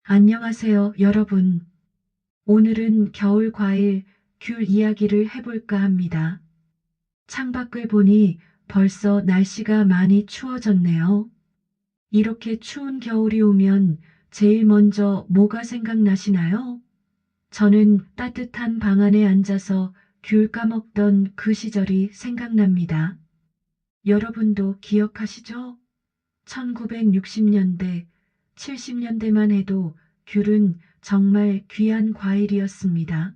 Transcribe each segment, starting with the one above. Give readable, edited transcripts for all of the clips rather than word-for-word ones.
안녕하세요, 여러분. 오늘은 겨울 과일 귤 이야기를 해볼까 합니다. 창밖을 보니 벌써 날씨가 많이 추워졌네요. 이렇게 추운 겨울이 오면 제일 먼저 뭐가 생각나시나요? 저는 따뜻한 방 안에 앉아서 귤 까먹던 그 시절이 생각납니다. 여러분도 기억하시죠? 1960년대, 70년대만 해도 귤은 정말 귀한 과일이었습니다.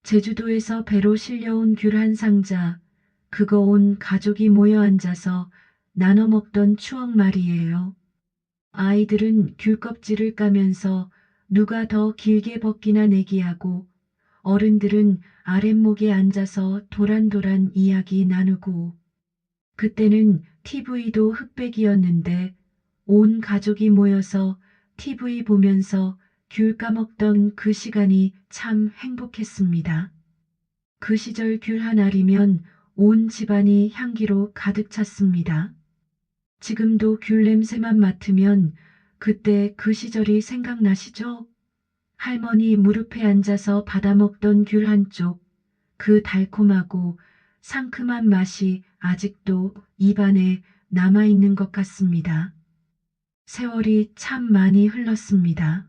제주도에서 배로 실려온 귤 한 상자, 그거 온 가족이 모여 앉아서 나눠 먹던 추억 말이에요. 아이들은 귤 껍질을 까면서 누가 더 길게 벗기나 내기하고, 어른들은 아랫목에 앉아서 도란도란 이야기 나누고, 그때는 TV도 흑백이었는데 온 가족이 모여서 TV 보면서 귤 까먹던 그 시간이 참 행복했습니다. 그 시절 귤 한 알이면 온 집안이 향기로 가득 찼습니다. 지금도 귤 냄새만 맡으면 그때 그 시절이 생각나시죠? 할머니 무릎에 앉아서 받아먹던 귤 한쪽, 그 달콤하고 상큼한 맛이 아직도 입안에 남아있는 것 같습니다. 세월이 참 많이 흘렀습니다.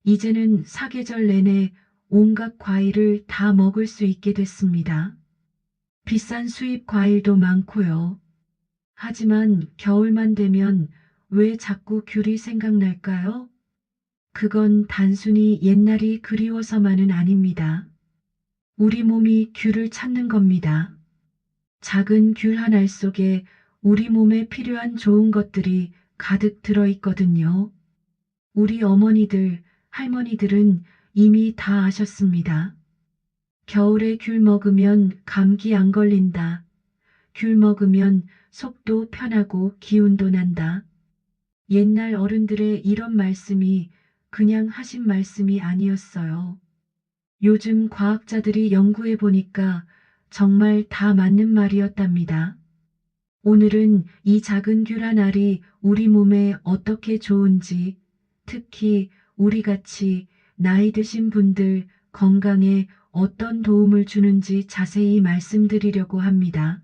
이제는 사계절 내내 온갖 과일을 다 먹을 수 있게 됐습니다. 비싼 수입 과일도 많고요. 하지만 겨울만 되면 왜 자꾸 귤이 생각날까요? 그건 단순히 옛날이 그리워서만은 아닙니다. 우리 몸이 귤을 찾는 겁니다. 작은 귤 한 알 속에 우리 몸에 필요한 좋은 것들이 가득 들어 있거든요. 우리 어머니들, 할머니들은 이미 다 아셨습니다. 겨울에 귤 먹으면 감기 안 걸린다. 귤 먹으면 속도 편하고 기운도 난다. 옛날 어른들의 이런 말씀이 그냥 하신 말씀이 아니었어요. 요즘 과학자들이 연구해 보니까 정말 다 맞는 말이었답니다. 오늘은 이 작은 귤 한 알이 우리 몸에 어떻게 좋은지, 특히 우리 같이 나이 드신 분들 건강에 어떤 도움을 주는지 자세히 말씀드리려고 합니다.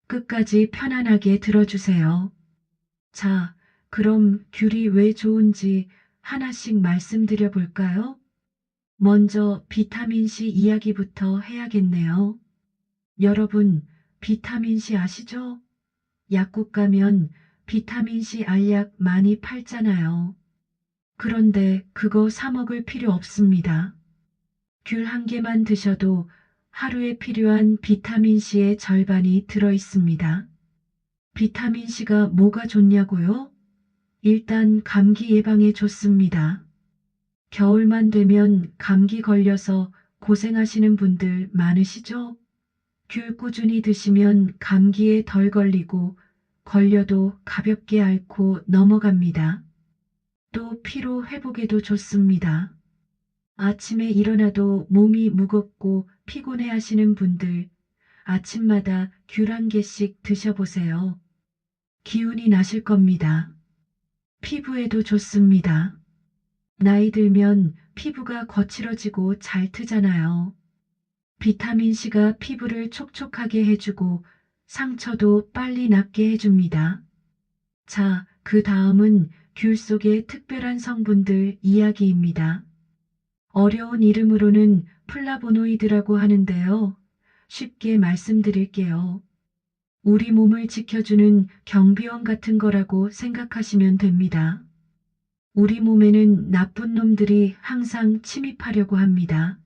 끝까지 편안하게 들어주세요. 자, 그럼 귤이 왜 좋은지 하나씩 말씀드려 볼까요? 먼저 비타민C 이야기부터 해야겠네요. 여러분, 비타민C 아시죠? 약국 가면 비타민C 알약 많이 팔잖아요. 그런데 그거 사 먹을 필요 없습니다. 귤 한 개만 드셔도 하루에 필요한 비타민C의 절반이 들어 있습니다. 비타민C가 뭐가 좋냐고요? 일단 감기 예방에 좋습니다. 겨울만 되면 감기 걸려서 고생하시는 분들 많으시죠? 귤 꾸준히 드시면 감기에 덜 걸리고 걸려도 가볍게 앓고 넘어갑니다. 또 피로 회복에도 좋습니다. 아침에 일어나도 몸이 무겁고 피곤해 하시는 분들 아침마다 귤 한 개씩 드셔보세요. 기운이 나실 겁니다. 피부에도 좋습니다. 나이 들면 피부가 거칠어지고 잘 트잖아요. 비타민C가 피부를 촉촉하게 해주고 상처도 빨리 낫게 해줍니다. 자, 그 다음은 귤 속의 특별한 성분들 이야기입니다. 어려운 이름으로는 플라보노이드라고 하는데요. 쉽게 말씀드릴게요. 우리 몸을 지켜주는 경비원 같은 거라고 생각하시면 됩니다. 우리 몸에는 나쁜 놈들이 항상 침입하려고 합니다.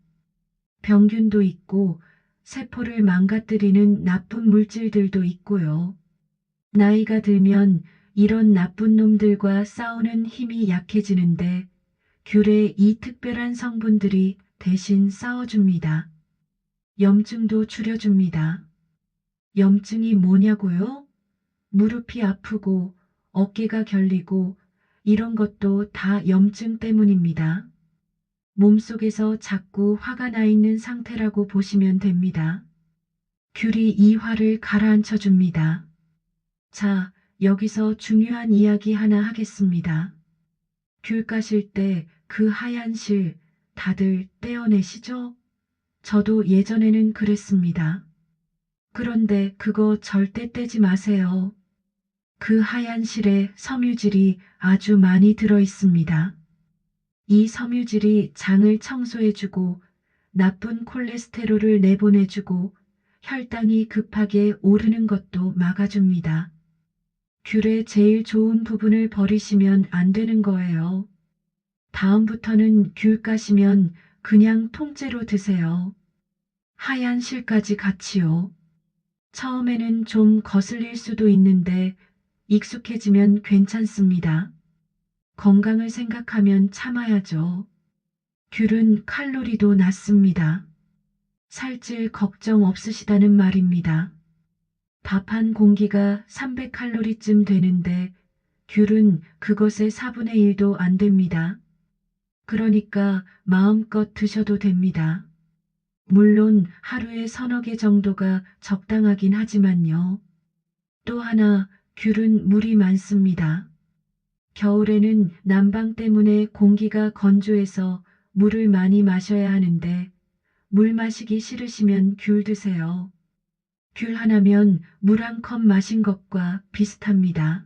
병균도 있고 세포를 망가뜨리는 나쁜 물질들도 있고요. 나이가 들면 이런 나쁜 놈들과 싸우는 힘이 약해지는데 귤의 이 특별한 성분들이 대신 싸워줍니다. 염증도 줄여줍니다. 염증이 뭐냐고요? 무릎이 아프고 어깨가 결리고 이런 것도 다 염증 때문입니다. 몸속에서 자꾸 화가 나 있는 상태라고 보시면 됩니다. 귤이 이 화를 가라앉혀 줍니다. 자, 여기서 중요한 이야기 하나 하겠습니다. 귤 까실 때 그 하얀 실 다들 떼어내시죠? 저도 예전에는 그랬습니다. 그런데 그거 절대 떼지 마세요. 그 하얀 실에 섬유질이 아주 많이 들어 있습니다. 이 섬유질이 장을 청소해주고 나쁜 콜레스테롤을 내보내주고 혈당이 급하게 오르는 것도 막아줍니다. 귤의 제일 좋은 부분을 버리시면 안 되는 거예요. 다음부터는 귤 까시면 그냥 통째로 드세요. 하얀 실까지 같이요. 처음에는 좀 거슬릴 수도 있는데 익숙해지면 괜찮습니다. 건강을 생각하면 참아야죠. 귤은 칼로리도 낮습니다. 살찔 걱정 없으시다는 말입니다. 밥 한 공기가 300칼로리쯤 되는데 귤은 그것의 4분의 1도 안 됩니다. 그러니까 마음껏 드셔도 됩니다. 물론 하루에 서너 개 정도가 적당하긴 하지만요. 또 하나, 귤은 물이 많습니다. 겨울에는 난방 때문에 공기가 건조해서 물을 많이 마셔야 하는데 물 마시기 싫으시면 귤 드세요. 귤 하나면 물 한 컵 마신 것과 비슷합니다.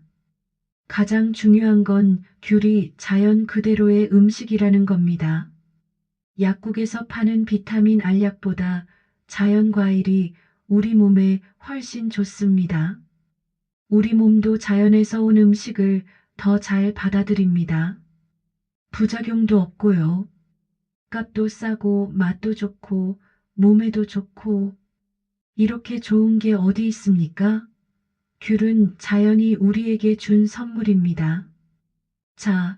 가장 중요한 건 귤이 자연 그대로의 음식이라는 겁니다. 약국에서 파는 비타민 알약보다 자연 과일이 우리 몸에 훨씬 좋습니다. 우리 몸도 자연에서 온 음식을 더 잘 받아들입니다. 부작용도 없고요. 값도 싸고 맛도 좋고 몸에도 좋고 이렇게 좋은 게 어디 있습니까? 귤은 자연이 우리에게 준 선물입니다. 자,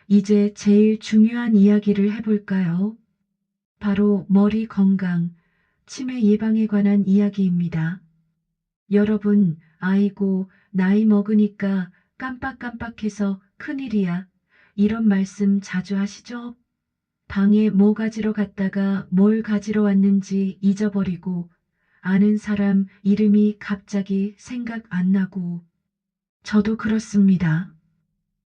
이제 제일 중요한 이야기를 해볼까요? 바로 머리 건강, 치매 예방에 관한 이야기입니다. 여러분, 아이고, 나이 먹으니까 깜빡깜빡해서 큰일이야. 이런 말씀 자주 하시죠? 방에 뭐 가지러 갔다가 뭘 가지러 왔는지 잊어버리고 아는 사람 이름이 갑자기 생각 안 나고 저도 그렇습니다.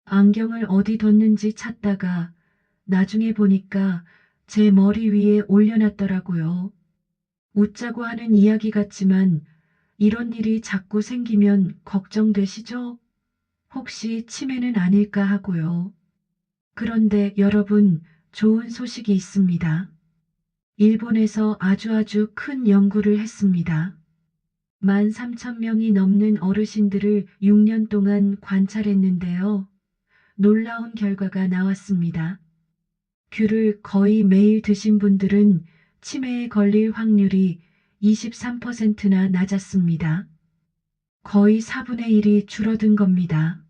안경을 어디 뒀는지 찾다가 나중에 보니까 제 머리 위에 올려놨더라고요. 웃자고 하는 이야기 같지만 이런 일이 자꾸 생기면 걱정되시죠? 혹시 치매는 아닐까 하고요. 그런데 여러분, 좋은 소식이 있습니다. 일본에서 아주 큰 연구를 했습니다. 13,000명이 넘는 어르신들을 6년 동안 관찰했는데요. 놀라운 결과가 나왔습니다. 귤을 거의 매일 드신 분들은 치매에 걸릴 확률이 23%나 낮았습니다. 거의 4분의 1이 줄어든 겁니다.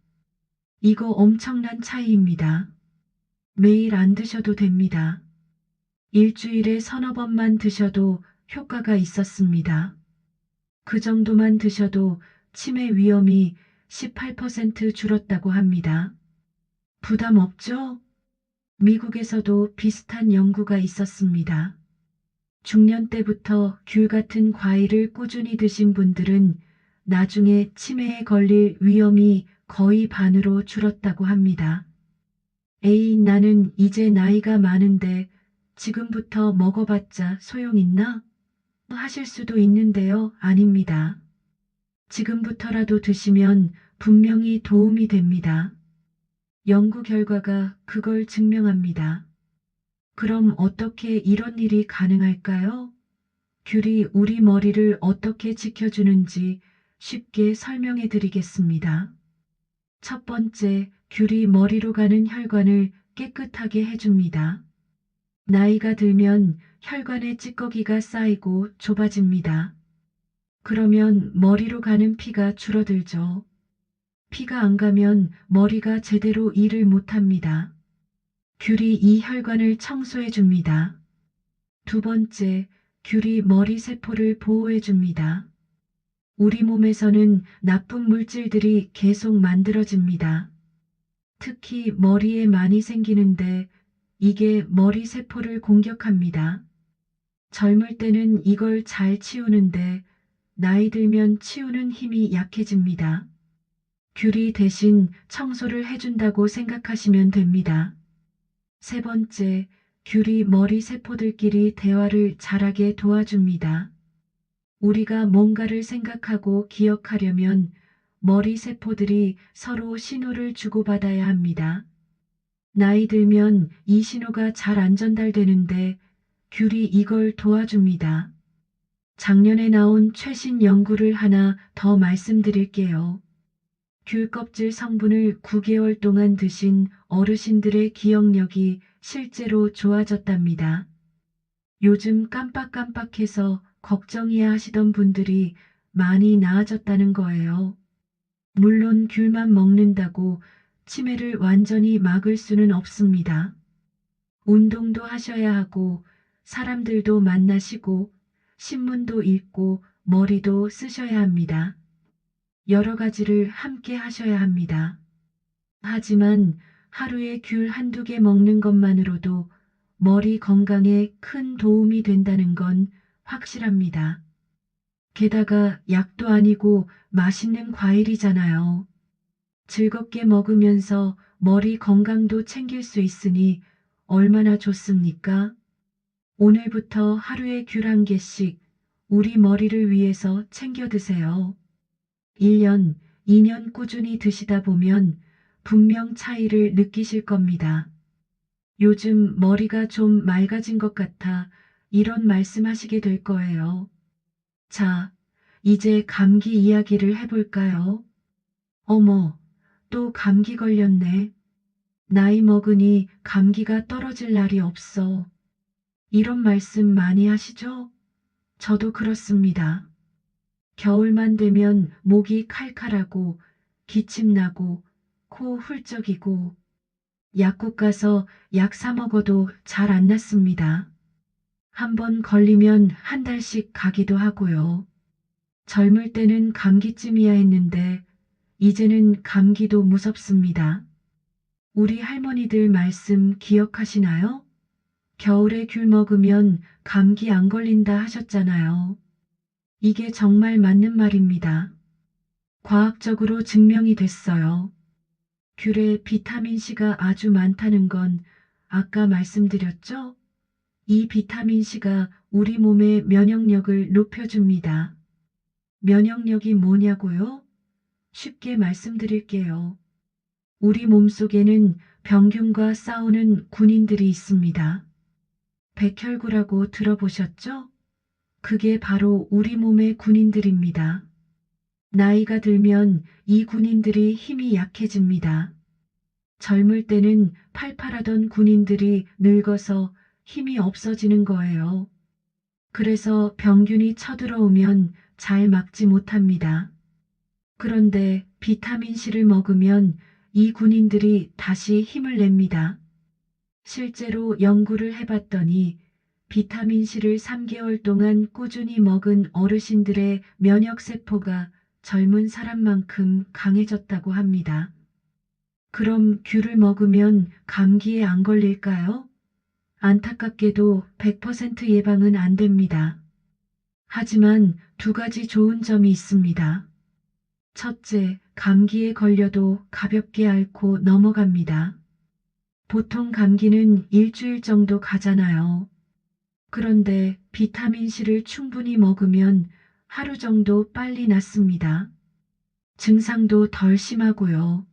이거 엄청난 차이입니다. 매일 안 드셔도 됩니다. 일주일에 서너 번만 드셔도 효과가 있었습니다. 그 정도만 드셔도 치매 위험이 18% 줄었다고 합니다. 부담 없죠? 미국에서도 비슷한 연구가 있었습니다. 중년 때부터 귤 같은 과일을 꾸준히 드신 분들은 나중에 치매에 걸릴 위험이 거의 반으로 줄었다고 합니다. 에이, 나는 이제 나이가 많은데 지금부터 먹어봤자 소용있나? 하실 수도 있는데요. 아닙니다. 지금부터라도 드시면 분명히 도움이 됩니다. 연구 결과가 그걸 증명합니다. 그럼 어떻게 이런 일이 가능할까요? 귤이 우리 머리를 어떻게 지켜주는지 쉽게 설명해 드리겠습니다. 첫 번째, 귤이 머리로 가는 혈관을 깨끗하게 해줍니다. 나이가 들면 혈관에 찌꺼기가 쌓이고 좁아집니다. 그러면 머리로 가는 피가 줄어들죠. 피가 안 가면 머리가 제대로 일을 못합니다. 귤이 이 혈관을 청소해 줍니다. 두 번째, 귤이 머리 세포를 보호해 줍니다. 우리 몸에서는 나쁜 물질들이 계속 만들어집니다. 특히 머리에 많이 생기는데 이게 머리 세포를 공격합니다. 젊을 때는 이걸 잘 치우는데 나이 들면 치우는 힘이 약해집니다. 귤이 대신 청소를 해준다고 생각하시면 됩니다. 세 번째, 귤이 머리 세포들끼리 대화를 잘하게 도와줍니다. 우리가 뭔가를 생각하고 기억하려면 머리 세포들이 서로 신호를 주고받아야 합니다. 나이 들면 이 신호가 잘 안 전달되는데 귤이 이걸 도와줍니다. 작년에 나온 최신 연구를 하나 더 말씀드릴게요. 귤 껍질 성분을 9개월 동안 드신 어르신들의 기억력이 실제로 좋아졌답니다. 요즘 깜빡깜빡해서 걱정이야 하시던 분들이 많이 나아졌다는 거예요. 물론 귤만 먹는다고 치매를 완전히 막을 수는 없습니다. 운동도 하셔야 하고 사람들도 만나시고 신문도 읽고 머리도 쓰셔야 합니다. 여러 가지를 함께 하셔야 합니다. 하지만 하루에 귤 한두 개 먹는 것만으로도 머리 건강에 큰 도움이 된다는 건 확실합니다. 게다가 약도 아니고 맛있는 과일이잖아요. 즐겁게 먹으면서 머리 건강도 챙길 수 있으니 얼마나 좋습니까? 오늘부터 하루에 귤 한 개씩 우리 머리를 위해서 챙겨 드세요. 1년, 2년 꾸준히 드시다 보면 분명 차이를 느끼실 겁니다. 요즘 머리가 좀 맑아진 것 같아 이런 말씀하시게 될 거예요. 자, 이제 감기 이야기를 해볼까요? 어머, 또 감기 걸렸네. 나이 먹으니 감기가 떨어질 날이 없어. 이런 말씀 많이 하시죠? 저도 그렇습니다. 겨울만 되면 목이 칼칼하고 기침 나고 코 훌쩍이고 약국 가서 약 사 먹어도 잘 안 낫습니다. 한 번 걸리면 한 달씩 가기도 하고요. 젊을 때는 감기쯤이야 했는데 이제는 감기도 무섭습니다. 우리 할머니들 말씀 기억하시나요? 겨울에 귤 먹으면 감기 안 걸린다 하셨잖아요. 이게 정말 맞는 말입니다. 과학적으로 증명이 됐어요. 귤에 비타민C가 아주 많다는 건 아까 말씀드렸죠? 이 비타민C가 우리 몸의 면역력을 높여줍니다. 면역력이 뭐냐고요? 쉽게 말씀드릴게요. 우리 몸속에는 병균과 싸우는 군인들이 있습니다. 백혈구라고 들어보셨죠? 그게 바로 우리 몸의 군인들입니다. 나이가 들면 이 군인들이 힘이 약해집니다. 젊을 때는 팔팔하던 군인들이 늙어서 힘이 없어지는 거예요. 그래서 병균이 쳐들어오면 잘 막지 못합니다. 그런데 비타민C를 먹으면 이 군인들이 다시 힘을 냅니다. 실제로 연구를 해봤더니 비타민C를 3개월 동안 꾸준히 먹은 어르신들의 면역세포가 젊은 사람만큼 강해졌다고 합니다. 그럼 귤을 먹으면 감기에 안 걸릴까요? 안타깝게도 100% 예방은 안 됩니다. 하지만 두 가지 좋은 점이 있습니다. 첫째, 감기에 걸려도 가볍게 앓고 넘어갑니다. 보통 감기는 일주일 정도 가잖아요. 그런데 비타민C를 충분히 먹으면 하루 정도 빨리 낫습니다. 증상도 덜 심하고요.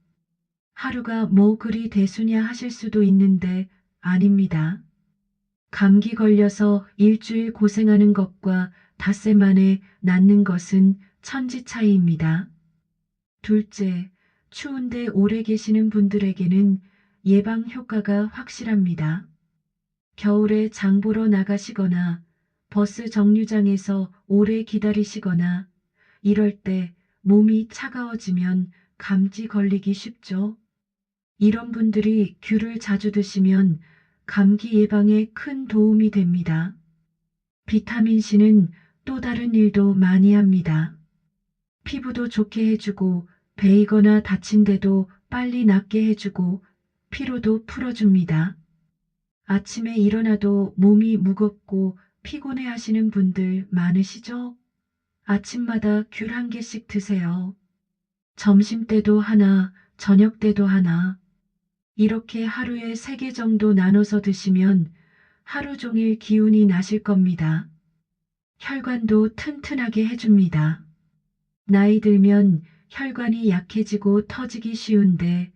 하루가 뭐 그리 대수냐 하실 수도 있는데 아닙니다. 감기 걸려서 일주일 고생하는 것과 닷새 만에 낫는 것은 천지 차이입니다. 둘째, 추운데 오래 계시는 분들에게는 예방 효과가 확실합니다. 겨울에 장 보러 나가시거나 버스 정류장에서 오래 기다리시거나 이럴 때 몸이 차가워지면 감기 걸리기 쉽죠. 이런 분들이 귤을 자주 드시면 감기 예방에 큰 도움이 됩니다. 비타민C는 또 다른 일도 많이 합니다. 피부도 좋게 해주고 베이거나 다친 데도 빨리 낫게 해주고 피로도 풀어줍니다. 아침에 일어나도 몸이 무겁고 피곤해 하시는 분들 많으시죠? 아침마다 귤 한 개씩 드세요. 점심 때도 하나, 저녁 때도 하나. 이렇게 하루에 3개 정도 나눠서 드시면 하루 종일 기운이 나실 겁니다. 혈관도 튼튼하게 해줍니다. 나이 들면 혈관이 약해지고 터지기 쉬운데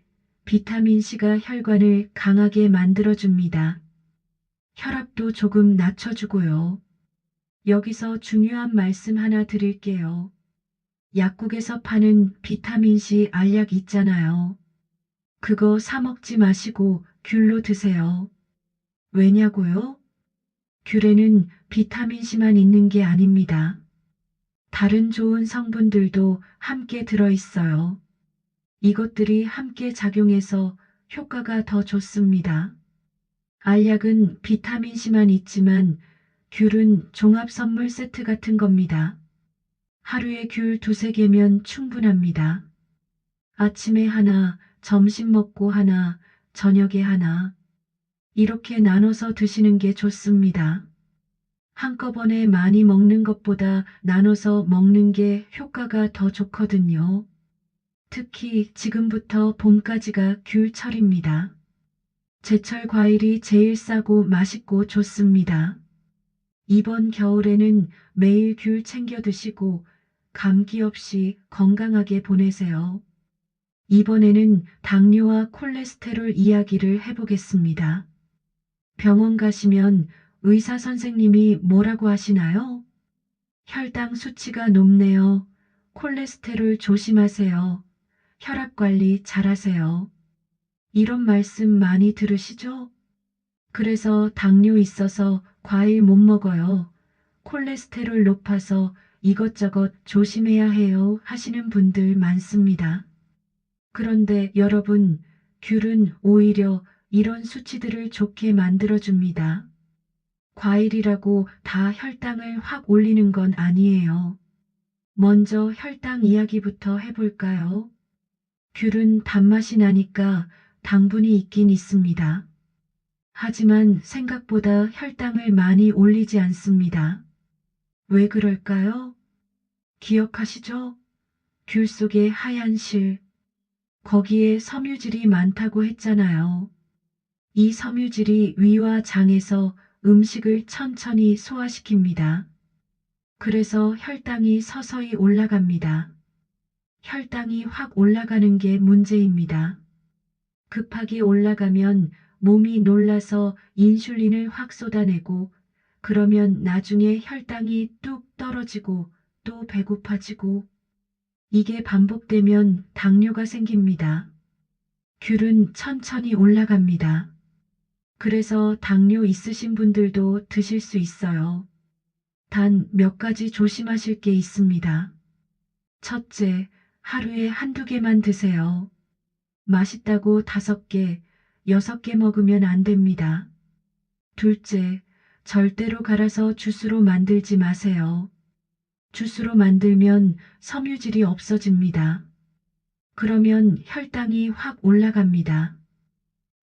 비타민C가 혈관을 강하게 만들어줍니다. 혈압도 조금 낮춰주고요. 여기서 중요한 말씀 하나 드릴게요. 약국에서 파는 비타민C 알약 있잖아요. 그거 사 먹지 마시고 귤로 드세요. 왜냐고요? 귤에는 비타민C만 있는 게 아닙니다. 다른 좋은 성분들도 함께 들어있어요. 이것들이 함께 작용해서 효과가 더 좋습니다. 알약은 비타민C만 있지만 귤은 종합 선물 세트 같은 겁니다. 하루에 귤 2~3개면 충분합니다. 아침에 하나, 점심 먹고 하나, 저녁에 하나. 이렇게 나눠서 드시는 게 좋습니다. 한꺼번에 많이 먹는 것보다 나눠서 먹는 게 효과가 더 좋거든요. 특히 지금부터 봄까지가 귤철입니다. 제철 과일이 제일 싸고 맛있고 좋습니다. 이번 겨울에는 매일 귤 챙겨 드시고 감기 없이 건강하게 보내세요. 이번에는 당뇨와 콜레스테롤 이야기를 해보겠습니다. 병원 가시면 의사 선생님이 뭐라고 하시나요? 혈당 수치가 높네요. 콜레스테롤 조심하세요. 혈압 관리 잘하세요. 이런 말씀 많이 들으시죠? 그래서 당뇨 있어서 과일 못 먹어요. 콜레스테롤 높아서 이것저것 조심해야 해요 하시는 분들 많습니다. 그런데 여러분, 귤은 오히려 이런 수치들을 좋게 만들어줍니다. 과일이라고 다 혈당을 확 올리는 건 아니에요. 먼저 혈당 이야기부터 해볼까요? 귤은 단맛이 나니까 당분이 있긴 있습니다. 하지만 생각보다 혈당을 많이 올리지 않습니다. 왜 그럴까요? 기억하시죠? 귤 속에 하얀 실, 거기에 섬유질이 많다고 했잖아요. 이 섬유질이 위와 장에서 음식을 천천히 소화시킵니다. 그래서 혈당이 서서히 올라갑니다. 혈당이 확 올라가는 게 문제입니다. 급하게 올라가면 몸이 놀라서 인슐린을 확 쏟아내고 그러면 나중에 혈당이 뚝 떨어지고 또 배고파지고 이게 반복되면 당뇨가 생깁니다. 귤은 천천히 올라갑니다. 그래서 당뇨 있으신 분들도 드실 수 있어요. 단 몇 가지 조심하실 게 있습니다. 첫째, 하루에 1~2개만 드세요. 맛있다고 5개, 6개 먹으면 안 됩니다. 둘째, 절대로 갈아서 주스로 만들지 마세요. 주스로 만들면 섬유질이 없어집니다. 그러면 혈당이 확 올라갑니다.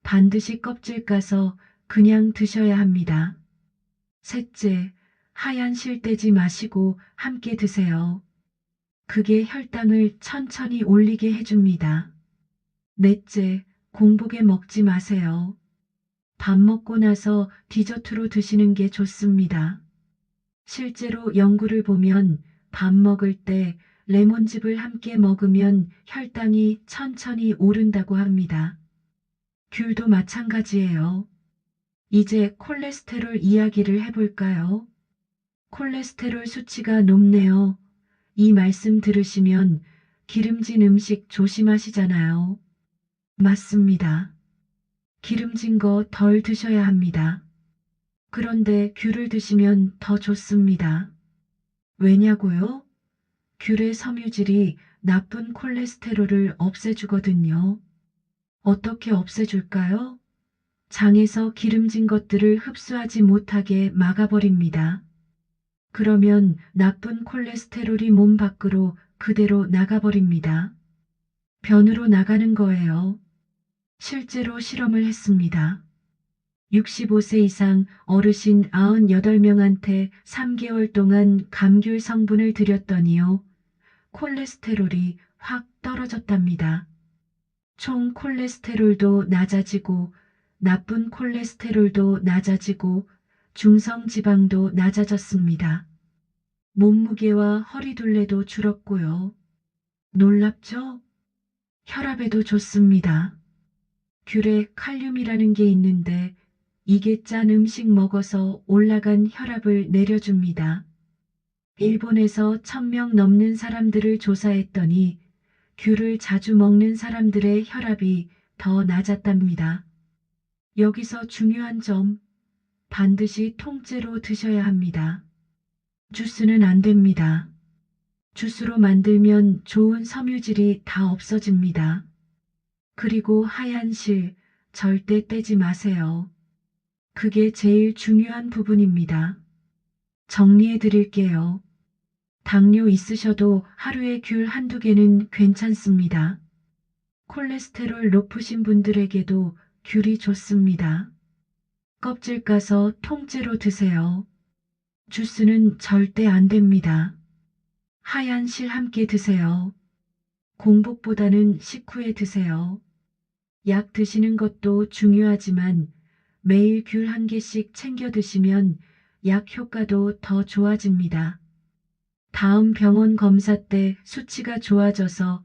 반드시 껍질 까서 그냥 드셔야 합니다. 셋째, 하얀 실 떼지 마시고 함께 드세요. 그게 혈당을 천천히 올리게 해줍니다. 넷째, 공복에 먹지 마세요. 밥 먹고 나서 디저트로 드시는 게 좋습니다. 실제로 연구를 보면 밥 먹을 때 레몬즙을 함께 먹으면 혈당이 천천히 오른다고 합니다. 귤도 마찬가지예요. 이제 콜레스테롤 이야기를 해볼까요? 콜레스테롤 수치가 높네요. 이 말씀 들으시면 기름진 음식 조심하시잖아요. 맞습니다. 기름진 거 덜 드셔야 합니다. 그런데 귤을 드시면 더 좋습니다. 왜냐고요? 귤의 섬유질이 나쁜 콜레스테롤을 없애주거든요. 어떻게 없애줄까요? 장에서 기름진 것들을 흡수하지 못하게 막아버립니다. 그러면 나쁜 콜레스테롤이 몸 밖으로 그대로 나가버립니다. 변으로 나가는 거예요. 실제로 실험을 했습니다. 65세 이상 어르신 98명한테 3개월 동안 감귤 성분을 드렸더니요. 콜레스테롤이 확 떨어졌답니다. 총 콜레스테롤도 낮아지고 나쁜 콜레스테롤도 낮아지고 중성 지방도 낮아졌습니다. 몸무게와 허리둘레도 줄었고요. 놀랍죠? 혈압에도 좋습니다. 귤에 칼륨이라는 게 있는데 이게 짠 음식 먹어서 올라간 혈압을 내려줍니다. 일본에서 1000명 넘는 사람들을 조사했더니 귤을 자주 먹는 사람들의 혈압이 더 낮았답니다. 여기서 중요한 점, 반드시 통째로 드셔야 합니다. 주스는 안 됩니다. 주스로 만들면 좋은 섬유질이 다 없어집니다. 그리고 하얀 실 절대 떼지 마세요. 그게 제일 중요한 부분입니다. 정리해 드릴게요. 당뇨 있으셔도 하루에 귤 한두 개는 괜찮습니다. 콜레스테롤 높으신 분들에게도 귤이 좋습니다. 껍질 까서 통째로 드세요. 주스는 절대 안 됩니다. 하얀 실 함께 드세요. 공복보다는 식후에 드세요. 약 드시는 것도 중요하지만 매일 귤 한 개씩 챙겨 드시면 약 효과도 더 좋아집니다. 다음 병원 검사 때 수치가 좋아져서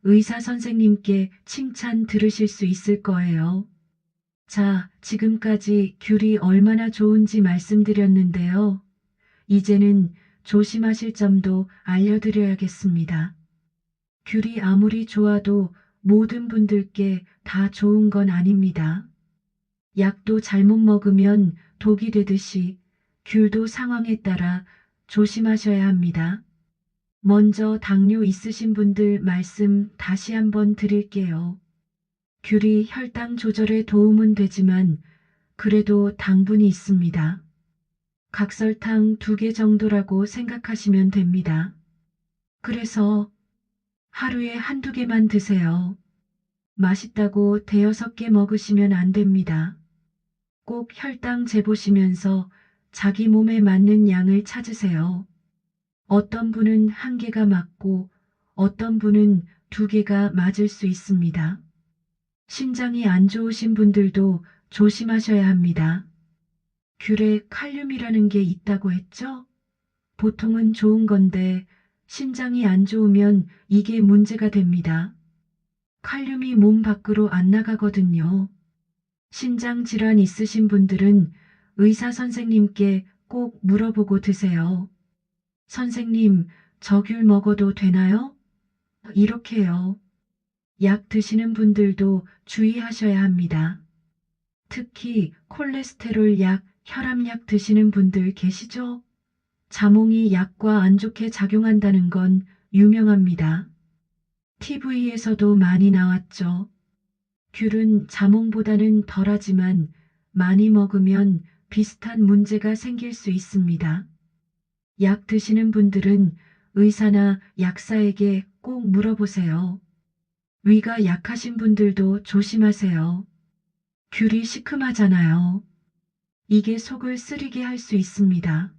의사 선생님께 칭찬 들으실 수 있을 거예요. 자, 지금까지 귤이 얼마나 좋은지 말씀드렸는데요. 이제는 조심하실 점도 알려드려야겠습니다. 귤이 아무리 좋아도 모든 분들께 다 좋은 건 아닙니다. 약도 잘못 먹으면 독이 되듯이 귤도 상황에 따라 조심하셔야 합니다. 먼저 당뇨 있으신 분들 말씀 다시 한번 드릴게요. 귤이 혈당 조절에 도움은 되지만 그래도 당분이 있습니다. 각설탕 2개 정도라고 생각하시면 됩니다. 그래서 하루에 한두 개만 드세요. 맛있다고 대여섯 개 먹으시면 안 됩니다. 꼭 혈당 재보시면서 자기 몸에 맞는 양을 찾으세요. 어떤 분은 1개가 맞고 어떤 분은 2개가 맞을 수 있습니다. 신장이 안 좋으신 분들도 조심하셔야 합니다. 귤에 칼륨이라는 게 있다고 했죠? 보통은 좋은 건데 신장이 안 좋으면 이게 문제가 됩니다. 칼륨이 몸 밖으로 안 나가거든요. 신장 질환 있으신 분들은 의사 선생님께 꼭 물어보고 드세요. 선생님, 저 귤 먹어도 되나요? 이렇게요. 약 드시는 분들도 주의하셔야 합니다. 특히 콜레스테롤 약, 혈압약 드시는 분들 계시죠? 자몽이 약과 안 좋게 작용한다는 건 유명합니다. TV에서도 많이 나왔죠. 귤은 자몽보다는 덜하지만 많이 먹으면 비슷한 문제가 생길 수 있습니다. 약 드시는 분들은 의사나 약사에게 꼭 물어보세요. 위가 약하신 분들도 조심하세요. 귤이 시큼하잖아요. 이게 속을 쓰리게 할 수 있습니다.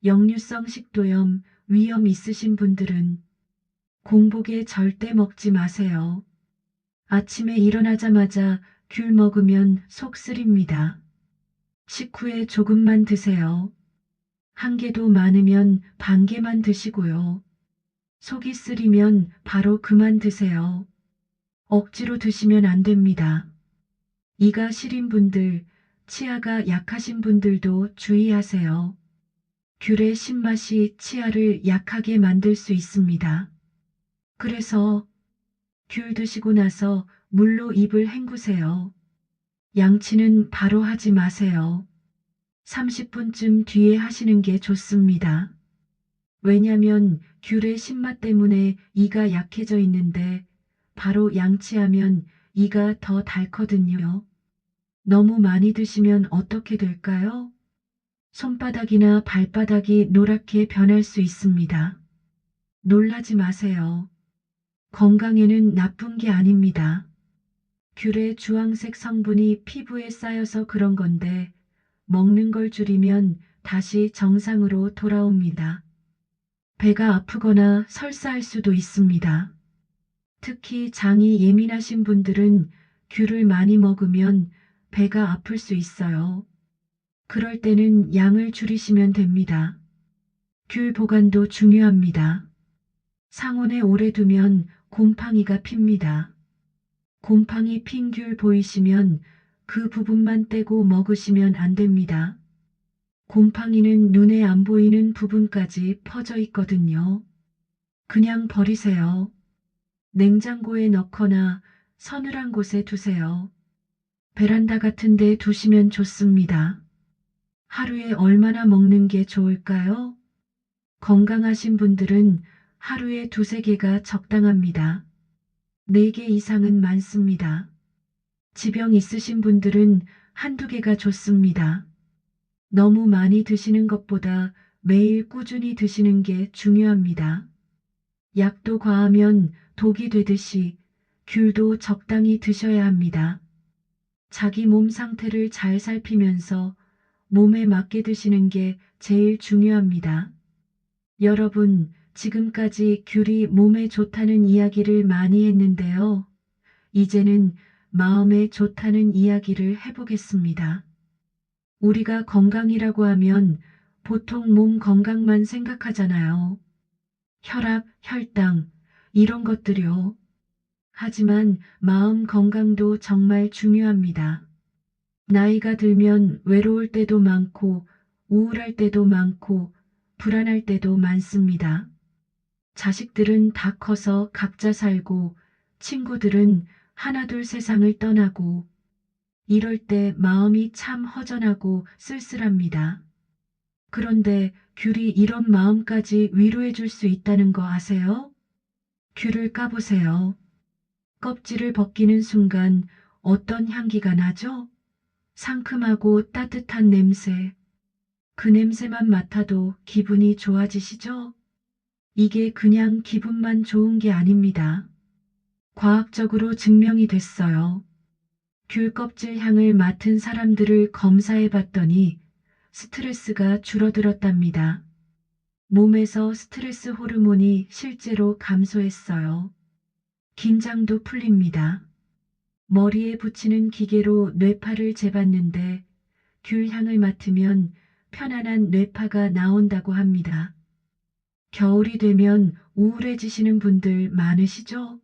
역류성 식도염 위험 있으신 분들은 공복에 절대 먹지 마세요. 아침에 일어나자마자 귤 먹으면 속 쓰립니다. 식후에 조금만 드세요. 1개도 많으면 반 개만 드시고요. 속이 쓰리면 바로 그만 드세요. 억지로 드시면 안 됩니다. 이가 시린 분들, 치아가 약하신 분들도 주의하세요. 귤의 신맛이 치아를 약하게 만들 수 있습니다. 그래서 귤 드시고 나서 물로 입을 헹구세요. 양치는 바로 하지 마세요. 30분쯤 뒤에 하시는 게 좋습니다. 왜냐면 귤의 신맛 때문에 이가 약해져 있는데 바로 양치하면 이가 더 닳거든요. 너무 많이 드시면 어떻게 될까요? 손바닥이나 발바닥이 노랗게 변할 수 있습니다. 놀라지 마세요. 건강에는 나쁜 게 아닙니다. 귤의 주황색 성분이 피부에 쌓여서 그런 건데 먹는 걸 줄이면 다시 정상으로 돌아옵니다. 배가 아프거나 설사할 수도 있습니다. 특히 장이 예민하신 분들은 귤을 많이 먹으면 배가 아플 수 있어요. 그럴 때는 양을 줄이시면 됩니다. 귤 보관도 중요합니다. 상온에 오래 두면 곰팡이가 핍니다. 곰팡이 핀 귤 보이시면 그 부분만 떼고 먹으시면 안 됩니다. 곰팡이는 눈에 안 보이는 부분까지 퍼져 있거든요. 그냥 버리세요. 냉장고에 넣거나 서늘한 곳에 두세요. 베란다 같은 데 두시면 좋습니다. 하루에 얼마나 먹는 게 좋을까요? 건강하신 분들은 하루에 두세 개가 적당합니다. 4개 이상은 많습니다. 지병 있으신 분들은 한두 개가 좋습니다. 너무 많이 드시는 것보다 매일 꾸준히 드시는 게 중요합니다. 약도 과하면 독이 되듯이 귤도 적당히 드셔야 합니다. 자기 몸 상태를 잘 살피면서 몸에 맞게 드시는 게 제일 중요합니다. 여러분, 지금까지 귤이 몸에 좋다는 이야기를 많이 했는데요. 이제는 마음에 좋다는 이야기를 해보겠습니다. 우리가 건강이라고 하면 보통 몸 건강만 생각하잖아요. 혈압, 혈당, 이런 것들요. 하지만 마음 건강도 정말 중요합니다. 나이가 들면 외로울 때도 많고, 우울할 때도 많고, 불안할 때도 많습니다. 자식들은 다 커서 각자 살고, 친구들은 하나둘 세상을 떠나고, 이럴 때 마음이 참 허전하고 쓸쓸합니다. 그런데 귤이 이런 마음까지 위로해 줄 수 있다는 거 아세요? 귤을 까보세요. 껍질을 벗기는 순간 어떤 향기가 나죠? 상큼하고 따뜻한 냄새. 그 냄새만 맡아도 기분이 좋아지시죠? 이게 그냥 기분만 좋은 게 아닙니다. 과학적으로 증명이 됐어요. 귤 껍질 향을 맡은 사람들을 검사해 봤더니 스트레스가 줄어들었답니다. 몸에서 스트레스 호르몬이 실제로 감소했어요. 긴장도 풀립니다. 머리에 붙이는 기계로 뇌파를 재봤는데 귤 향을 맡으면 편안한 뇌파가 나온다고 합니다. 겨울이 되면 우울해지시는 분들 많으시죠?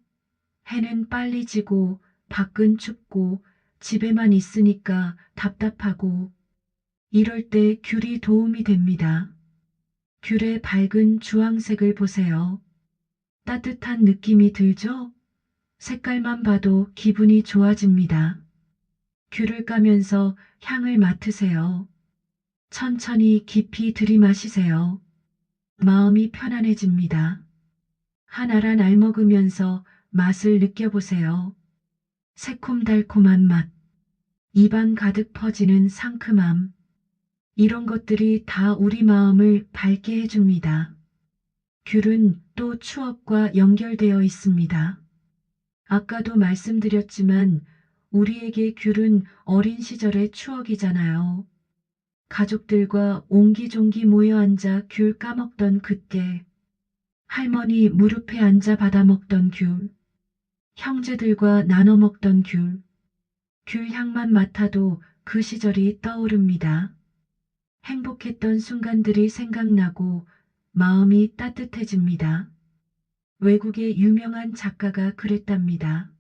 해는 빨리 지고 밖은 춥고 집에만 있으니까 답답하고 이럴 때 귤이 도움이 됩니다. 귤의 밝은 주황색을 보세요. 따뜻한 느낌이 들죠? 색깔만 봐도 기분이 좋아집니다. 귤을 까면서 향을 맡으세요. 천천히 깊이 들이마시세요. 마음이 편안해집니다. 한 알 한 알 먹으면서 맛을 느껴보세요. 새콤달콤한 맛, 입안 가득 퍼지는 상큼함. 이런 것들이 다 우리 마음을 밝게 해줍니다. 귤은 또 추억과 연결되어 있습니다. 아까도 말씀드렸지만 우리에게 귤은 어린 시절의 추억이잖아요. 가족들과 옹기종기 모여 앉아 귤 까먹던 그때, 할머니 무릎에 앉아 받아 먹던 귤, 형제들과 나눠 먹던 귤, 귤 향만 맡아도 그 시절이 떠오릅니다. 행복했던 순간들이 생각나고 마음이 따뜻해집니다. 외국의 유명한 작가가 그랬답니다.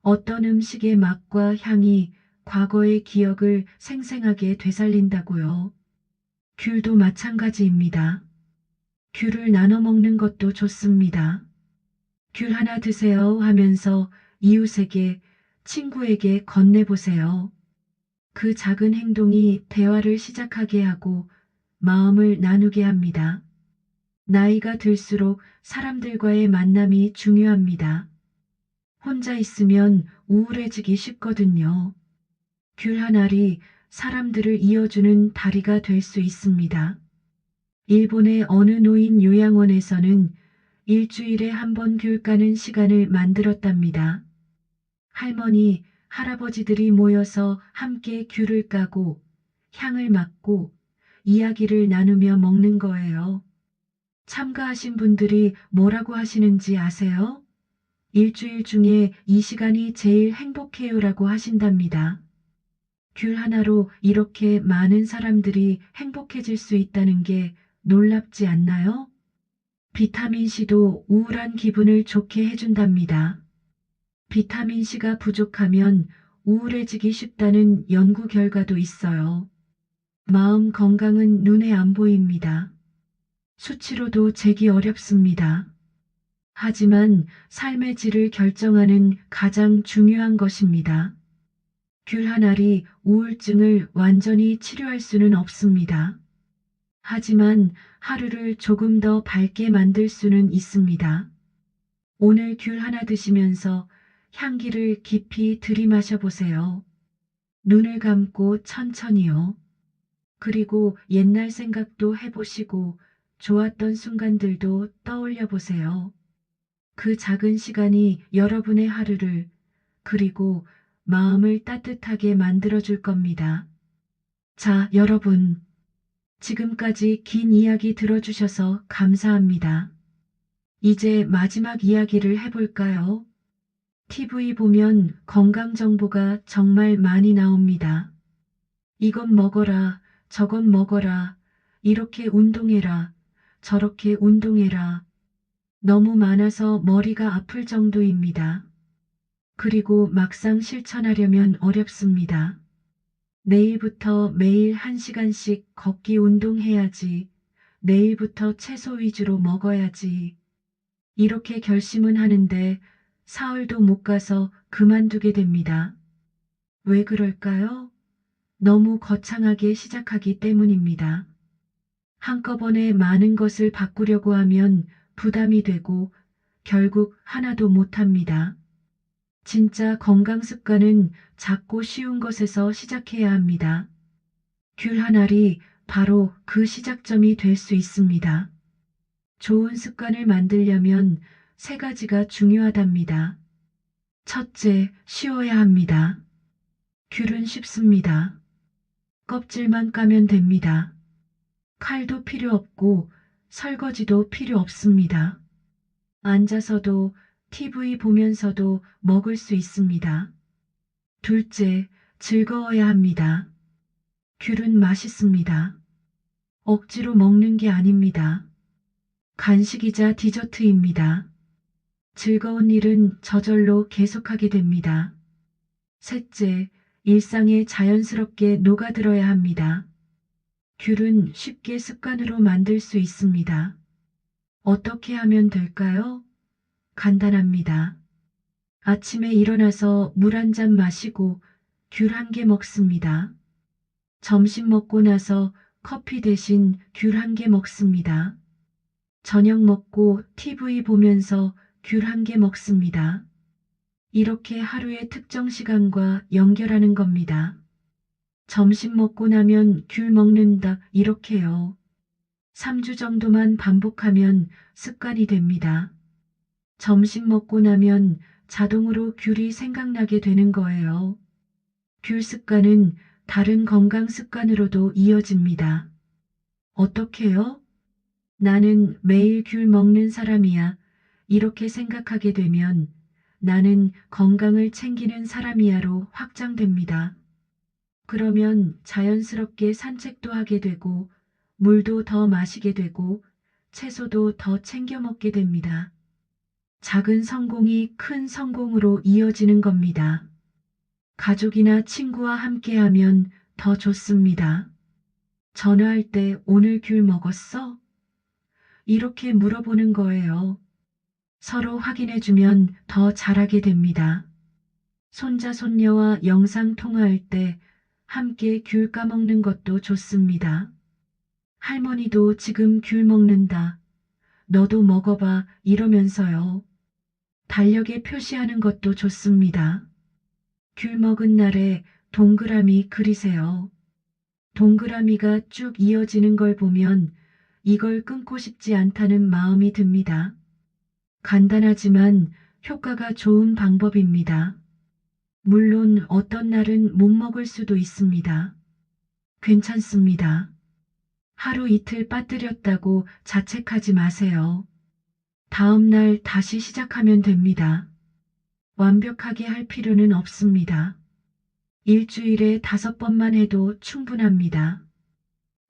어떤 음식의 맛과 향이 과거의 기억을 생생하게 되살린다고요. 귤도 마찬가지입니다. 귤을 나눠 먹는 것도 좋습니다. 귤 하나 드세요 하면서 이웃에게, 친구에게 건네보세요. 그 작은 행동이 대화를 시작하게 하고 마음을 나누게 합니다. 나이가 들수록 사람들과의 만남이 중요합니다. 혼자 있으면 우울해지기 쉽거든요. 귤 한 알이 사람들을 이어주는 다리가 될 수 있습니다. 일본의 어느 노인 요양원에서는 일주일에 한 번 귤 까는 시간을 만들었답니다. 할머니, 할아버지들이 모여서 함께 귤을 까고 향을 맡고 이야기를 나누며 먹는 거예요. 참가하신 분들이 뭐라고 하시는지 아세요? 일주일 중에 이 시간이 제일 행복해요라고 하신답니다. 귤 하나로 이렇게 많은 사람들이 행복해질 수 있다는 게 놀랍지 않나요? 비타민C도 우울한 기분을 좋게 해준답니다. 비타민C가 부족하면 우울해지기 쉽다는 연구 결과도 있어요. 마음 건강은 눈에 안 보입니다. 수치로도 재기 어렵습니다. 하지만 삶의 질을 결정하는 가장 중요한 것입니다. 귤 한 알이 우울증을 완전히 치료할 수는 없습니다. 하지만 하루를 조금 더 밝게 만들 수는 있습니다. 오늘 귤 하나 드시면서 향기를 깊이 들이마셔 보세요. 눈을 감고 천천히요. 그리고 옛날 생각도 해보시고 좋았던 순간들도 떠올려 보세요. 그 작은 시간이 여러분의 하루를 그리고 마음을 따뜻하게 만들어줄 겁니다. 자, 여러분. 지금까지 긴 이야기 들어주셔서 감사합니다. 이제 마지막 이야기를 해볼까요? TV 보면 건강 정보가 정말 많이 나옵니다. 이것 먹어라, 저것 먹어라, 이렇게 운동해라, 저렇게 운동해라. 너무 많아서 머리가 아플 정도입니다. 그리고 막상 실천하려면 어렵습니다. 내일부터 매일 1시간씩 걷기 운동해야지. 내일부터 채소 위주로 먹어야지. 이렇게 결심은 하는데 사흘도 못 가서 그만두게 됩니다. 왜 그럴까요? 너무 거창하게 시작하기 때문입니다. 한꺼번에 많은 것을 바꾸려고 하면 부담이 되고 결국 하나도 못합니다. 진짜 건강 습관은 작고 쉬운 것에서 시작해야 합니다. 귤 한 알이 바로 그 시작점이 될 수 있습니다. 좋은 습관을 만들려면 3가지가 중요하답니다. 첫째, 쉬워야 합니다. 귤은 쉽습니다. 껍질만 까면 됩니다. 칼도 필요 없고 설거지도 필요 없습니다. 앉아서도 TV 보면서도 먹을 수 있습니다. 둘째, 즐거워야 합니다. 귤은 맛있습니다. 억지로 먹는 게 아닙니다. 간식이자 디저트입니다. 즐거운 일은 저절로 계속하게 됩니다. 셋째, 일상에 자연스럽게 녹아들어야 합니다. 귤은 쉽게 습관으로 만들 수 있습니다. 어떻게 하면 될까요? 간단합니다. 아침에 일어나서 물 한 잔 마시고 귤 1개 먹습니다. 점심 먹고 나서 커피 대신 귤 1개 먹습니다. 저녁 먹고 TV 보면서 귤 1개 먹습니다. 이렇게 하루의 특정 시간과 연결하는 겁니다. 점심 먹고 나면 귤 먹는다 이렇게요. 3주 정도만 반복하면 습관이 됩니다. 점심 먹고 나면 자동으로 귤이 생각나게 되는 거예요. 귤 습관은 다른 건강 습관으로도 이어집니다. 어떻게요? 나는 매일 귤 먹는 사람이야. 이렇게 생각하게 되면 나는 건강을 챙기는 사람이야로 확장됩니다. 그러면 자연스럽게 산책도 하게 되고 물도 더 마시게 되고 채소도 더 챙겨 먹게 됩니다. 작은 성공이 큰 성공으로 이어지는 겁니다. 가족이나 친구와 함께하면 더 좋습니다. 전화할 때 오늘 귤 먹었어? 이렇게 물어보는 거예요. 서로 확인해주면 더 잘하게 됩니다. 손자, 손녀와 영상 통화할 때 함께 귤 까먹는 것도 좋습니다. 할머니도 지금 귤 먹는다. 너도 먹어봐 이러면서요. 달력에 표시하는 것도 좋습니다. 귤 먹은 날에 동그라미 그리세요. 동그라미가 쭉 이어지는 걸 보면 이걸 끊고 싶지 않다는 마음이 듭니다. 간단하지만 효과가 좋은 방법입니다. 물론 어떤 날은 못 먹을 수도 있습니다. 괜찮습니다. 하루 이틀 빠뜨렸다고 자책하지 마세요. 다음 날 다시 시작하면 됩니다. 완벽하게 할 필요는 없습니다. 일주일에 5번만 해도 충분합니다.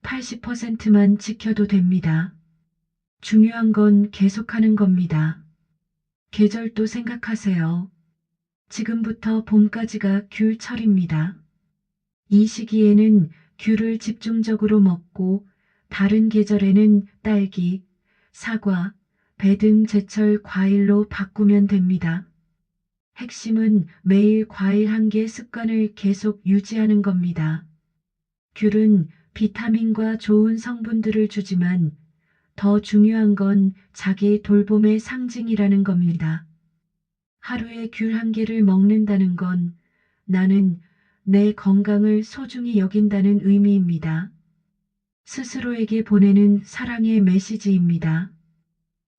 80%만 지켜도 됩니다. 중요한 건 계속하는 겁니다. 계절도 생각하세요. 지금부터 봄까지가 귤철입니다. 이 시기에는 귤을 집중적으로 먹고 다른 계절에는 딸기, 사과, 배 등 제철 과일로 바꾸면 됩니다. 핵심은 매일 과일 한 개 습관을 계속 유지하는 겁니다. 귤은 비타민과 좋은 성분들을 주지만 더 중요한 건 자기 돌봄의 상징이라는 겁니다. 하루에 귤 한 개를 먹는다는 건 나는 내 건강을 소중히 여긴다는 의미입니다. 스스로에게 보내는 사랑의 메시지입니다.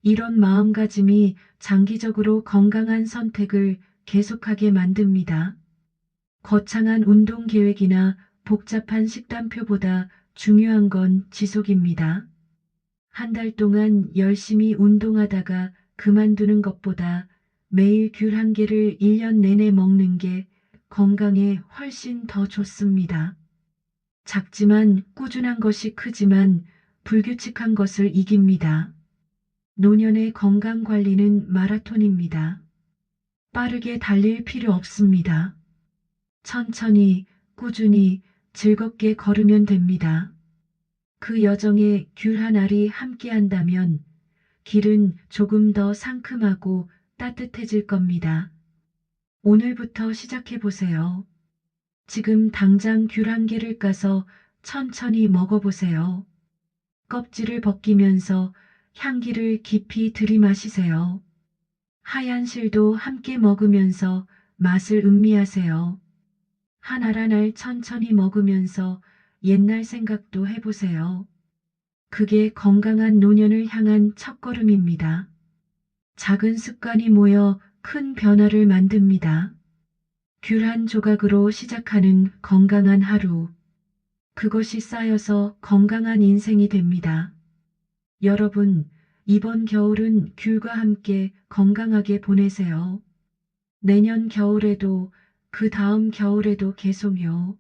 이런 마음가짐이 장기적으로 건강한 선택을 계속하게 만듭니다. 거창한 운동 계획이나 복잡한 식단표보다 중요한 건 지속입니다. 한 달 동안 열심히 운동하다가 그만두는 것보다 매일 귤 한 개를 1년 내내 먹는 게 건강에 훨씬 더 좋습니다. 작지만 꾸준한 것이 크지만 불규칙한 것을 이깁니다. 노년의 건강 관리는 마라톤입니다. 빠르게 달릴 필요 없습니다. 천천히, 꾸준히, 즐겁게 걸으면 됩니다. 그 여정에 귤 한 알이 함께 한다면 길은 조금 더 상큼하고 따뜻해질 겁니다. 오늘부터 시작해 보세요. 지금 당장 귤 한 개를 까서 천천히 먹어보세요. 껍질을 벗기면서 향기를 깊이 들이마시세요. 하얀 실도 함께 먹으면서 맛을 음미하세요. 한 알 한 알 천천히 먹으면서 옛날 생각도 해보세요. 그게 건강한 노년을 향한 첫걸음입니다. 작은 습관이 모여 큰 변화를 만듭니다. 귤 한 조각으로 시작하는 건강한 하루. 그것이 쌓여서 건강한 인생이 됩니다. 여러분, 이번 겨울은 귤과 함께 건강하게 보내세요. 내년 겨울에도 그 다음 겨울에도 계속요.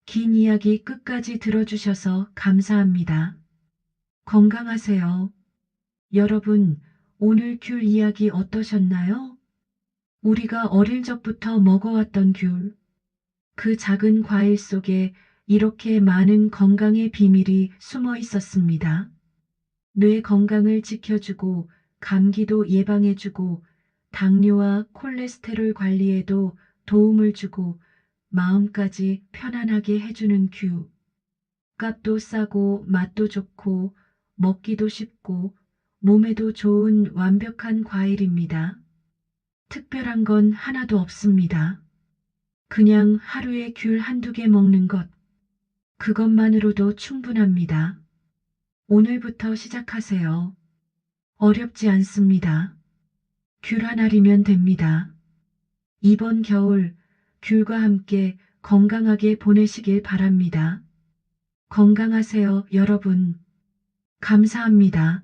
긴 이야기 끝까지 들어주셔서 감사합니다. 건강하세요. 여러분, 오늘 귤 이야기 어떠셨나요? 우리가 어릴 적부터 먹어왔던 귤, 그 작은 과일 속에 이렇게 많은 건강의 비밀이 숨어 있었습니다. 뇌 건강을 지켜주고 감기도 예방해주고 당뇨와 콜레스테롤 관리에도 도움을 주고 마음까지 편안하게 해주는 귤. 값도 싸고 맛도 좋고 먹기도 쉽고 몸에도 좋은 완벽한 과일입니다. 특별한 건 하나도 없습니다. 그냥 하루에 귤 한두 개 먹는 것. 그것만으로도 충분합니다. 오늘부터 시작하세요. 어렵지 않습니다. 귤 한 알이면 됩니다. 이번 겨울 귤과 함께 건강하게 보내시길 바랍니다. 건강하세요, 여러분. 감사합니다.